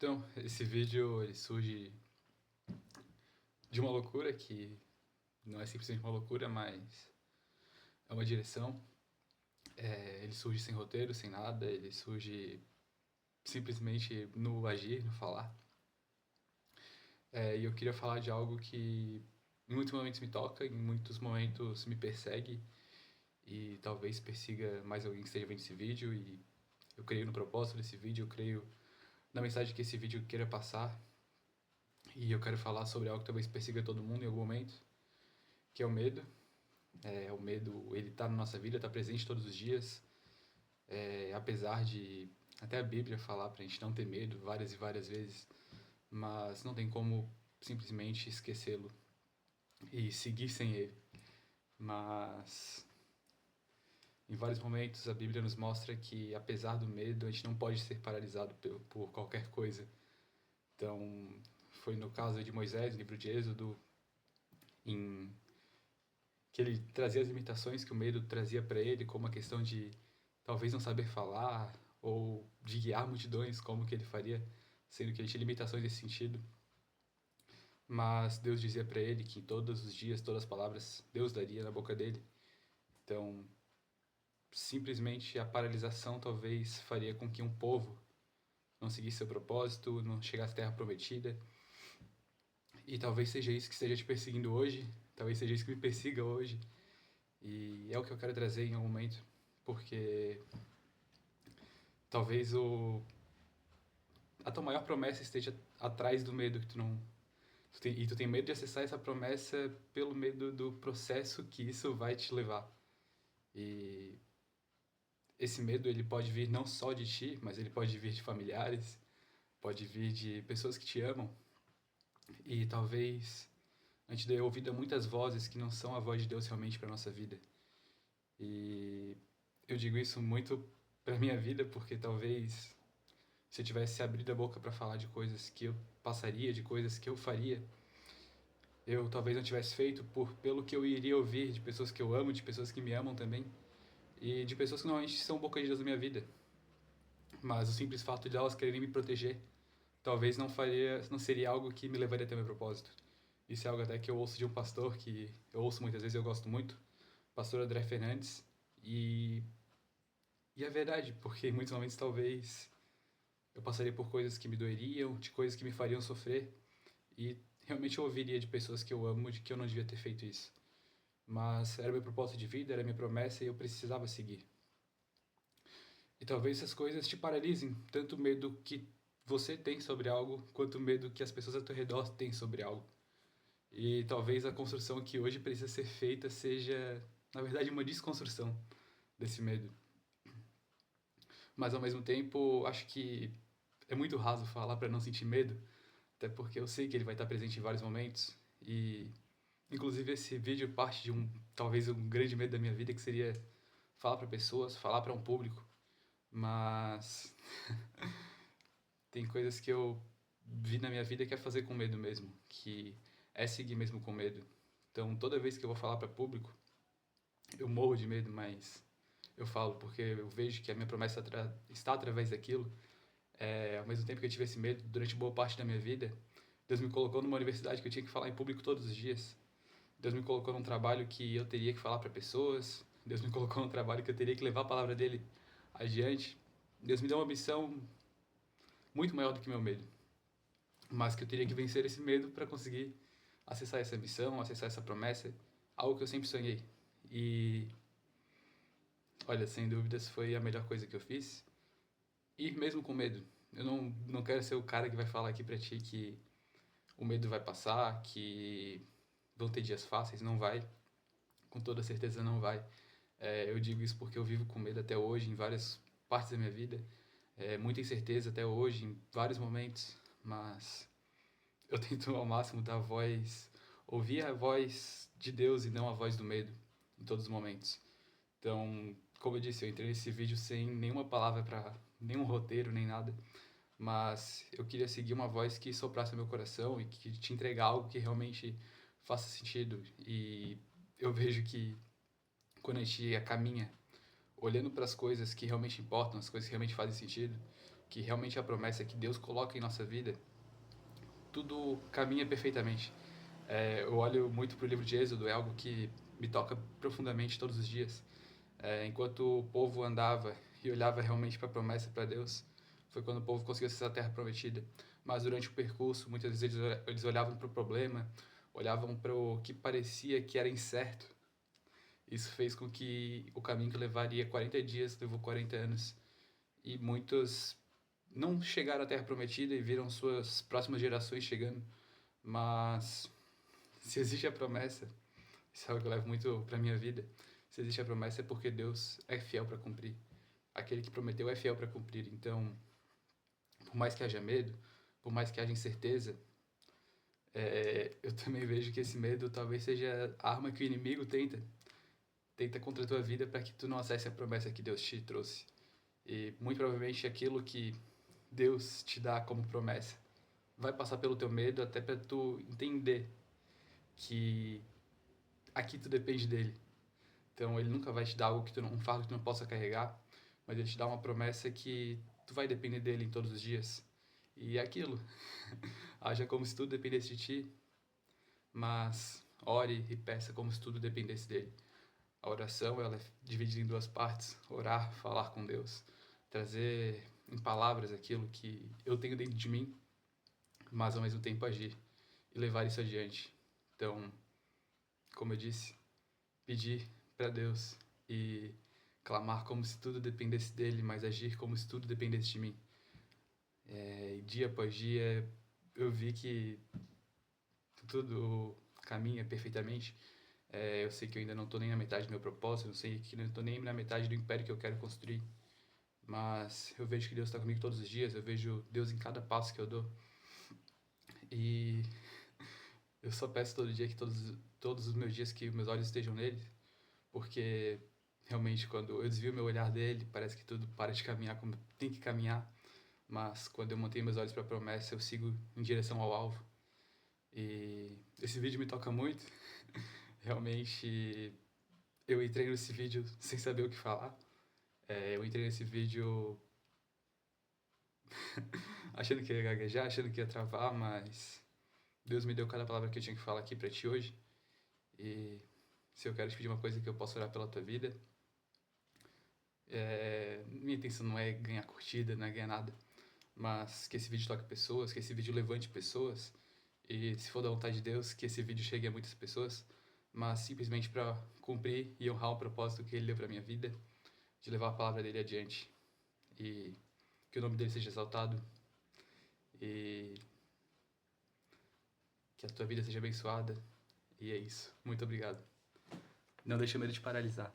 Então, esse vídeo ele surge de uma loucura que não é simplesmente uma loucura, mas é uma direção. Ele surge sem roteiro, sem nada, ele surge simplesmente no agir, no falar. E eu queria falar de algo que em muitos momentos me toca, em muitos momentos me persegue e talvez persiga mais alguém que esteja vendo esse vídeo. E eu creio no propósito desse vídeo, eu creio na mensagem que esse vídeo queira passar. E eu quero falar sobre algo que talvez persiga todo mundo em algum momento, que é o medo. O medo, ele está na nossa vida, está presente todos os dias. Apesar de até a Bíblia falar para a gente não ter medo várias e várias vezes, mas não tem como simplesmente esquecê-lo e seguir sem ele. Mas em vários momentos a Bíblia nos mostra que apesar do medo, a gente não pode ser paralisado por qualquer coisa. Então, foi no caso de Moisés, no livro de Êxodo, em que ele trazia as limitações que o medo trazia para ele, como a questão de talvez não saber falar ou de guiar multidões, como que ele faria, sendo que ele tinha limitações nesse sentido. Mas Deus dizia para ele que todos os dias, todas as palavras, Deus daria na boca dele. Então, simplesmente a paralisação talvez faria com que um povo não seguisse seu propósito, não chegasse à terra prometida. E talvez seja isso que esteja te perseguindo hoje, talvez seja isso que me persiga hoje. E é o que eu quero trazer em algum momento, porque talvez a tua maior promessa esteja atrás do medo que tu não. E tu tem medo de acessar essa promessa pelo medo do processo que isso vai te levar. E esse medo ele pode vir não só de ti, mas ele pode vir de familiares, pode vir de pessoas que te amam. E talvez a gente dê ouvido a muitas vozes que não são a voz de Deus realmente para nossa vida. E eu digo isso muito para minha vida porque talvez se eu tivesse abrido a boca para falar de coisas que eu passaria, de coisas que eu faria, eu talvez não tivesse feito pelo que eu iria ouvir de pessoas que eu amo, de pessoas que me amam também, e de pessoas que normalmente são boca de Deus na minha vida. Mas o simples fato de elas quererem me proteger, talvez não seria algo que me levaria até meu propósito. Isso é algo até que eu ouço de um pastor que eu ouço muitas vezes e eu gosto muito, pastor André Fernandes, e é verdade, porque em muitos momentos talvez eu passaria por coisas que me doeriam, de coisas que me fariam sofrer, e realmente eu ouviria de pessoas que eu amo de que eu não devia ter feito isso. Mas era meu propósito de vida, era minha promessa e eu precisava seguir. E talvez essas coisas te paralisem, tanto o medo que você tem sobre algo, quanto o medo que as pessoas ao teu redor têm sobre algo. E talvez a construção que hoje precisa ser feita seja, na verdade, uma desconstrução desse medo. Mas ao mesmo tempo, acho que é muito raso falar para não sentir medo, até porque eu sei que ele vai estar presente em vários momentos e inclusive esse vídeo parte de talvez um grande medo da minha vida que seria falar para pessoas, falar para um público, mas tem coisas que eu vi na minha vida que é fazer com medo mesmo, que é seguir mesmo com medo. Então, toda vez que eu vou falar para público, eu morro de medo, mas eu falo porque eu vejo que a minha promessa está através daquilo. Ao mesmo tempo que eu tive esse medo durante boa parte da minha vida, Deus me colocou numa universidade que eu tinha que falar em público todos os dias. Deus me colocou num trabalho que eu teria que falar para pessoas. Deus me colocou num trabalho que eu teria que levar a palavra dele adiante. Deus me deu uma missão muito maior do que meu medo, mas que eu teria que vencer esse medo para conseguir acessar essa missão, acessar essa promessa, algo que eu sempre sonhei. E olha, sem dúvidas foi a melhor coisa que eu fiz. Ir mesmo com medo. Eu não quero ser o cara que vai falar aqui pra ti que o medo vai passar, que vão ter dias fáceis, não vai. Com toda certeza não vai. Eu digo isso porque eu vivo com medo até hoje, em várias partes da minha vida. Muita incerteza até hoje, em vários momentos, mas eu tento ao máximo dar voz, ouvir a voz de Deus e não a voz do medo, em todos os momentos. Então, como eu disse, eu entrei nesse vídeo sem nenhuma palavra para nenhum roteiro, nem nada, mas eu queria seguir uma voz que soprasse no meu coração e que te entregar algo que realmente faça sentido. E eu vejo que quando a gente caminha olhando para as coisas que realmente importam, as coisas que realmente fazem sentido, que realmente a promessa que Deus coloca em nossa vida, tudo caminha perfeitamente. Eu olho muito para o livro de Êxodo, é algo que me toca profundamente todos os dias. Enquanto o povo andava e olhava realmente para a promessa, para Deus, foi quando o povo conseguiu acessar a terra prometida. Mas durante o percurso, muitas vezes eles olhavam para o problema, olhavam para o que parecia que era incerto. Isso fez com que o caminho que levaria 40 dias levou 40 anos. E muitos não chegaram à terra prometida e viram suas próximas gerações chegando. Mas se existe a promessa, isso é algo que eu levo muito para minha vida. Se existe a promessa é porque Deus é fiel para cumprir. Aquele que prometeu é fiel para cumprir. Então, por mais que haja medo, por mais que haja incerteza, eu também vejo que esse medo talvez seja a arma que o inimigo tenta contra a tua vida para que tu não acesse a promessa que Deus te trouxe. E muito provavelmente aquilo que Deus te dá como promessa vai passar pelo teu medo até para tu entender que aqui tu depende dele. Então ele nunca vai te dar algo que um fardo que tu não possa carregar, mas ele te dá uma promessa que tu vai depender dele em todos os dias. E é aquilo. Haja como se tudo dependesse de ti, mas ore e peça como se tudo dependesse dele. A oração, ela é dividida em duas partes: orar, falar com Deus, trazer em palavras aquilo que eu tenho dentro de mim, mas ao mesmo tempo agir e levar isso adiante. Então, como eu disse, pedir para Deus e clamar como se tudo dependesse dele, mas agir como se tudo dependesse de mim. Dia após dia, eu vi que tudo caminha perfeitamente. Eu sei que eu ainda não estou nem na metade do meu propósito, eu sei que não estou nem na metade do império que eu quero construir, mas eu vejo que Deus está comigo todos os dias, eu vejo Deus em cada passo que eu dou. E eu só peço todo dia que todos os meus dias que meus olhos estejam nele, porque realmente quando eu desvio meu olhar dele, parece que tudo para de caminhar como tem que caminhar, mas quando eu mantenho meus olhos para a promessa, eu sigo em direção ao alvo. E esse vídeo me toca muito. Realmente eu entrei nesse vídeo sem saber o que falar. Eu entrei nesse vídeo achando que ia gaguejar, achando que ia travar, mas Deus me deu cada palavra que eu tinha que falar aqui pra ti hoje. E se eu quero te pedir uma coisa que eu posso orar pela tua vida, minha intenção não é ganhar curtida, não é ganhar nada, mas que esse vídeo toque pessoas, que esse vídeo levante pessoas, e se for da vontade de Deus, que esse vídeo chegue a muitas pessoas, mas simplesmente para cumprir e honrar o propósito que Ele deu para minha vida, de levar a palavra dele adiante. E que o nome dele seja exaltado e que a tua vida seja abençoada. E é isso. Muito obrigado. Não deixa medo de paralisar.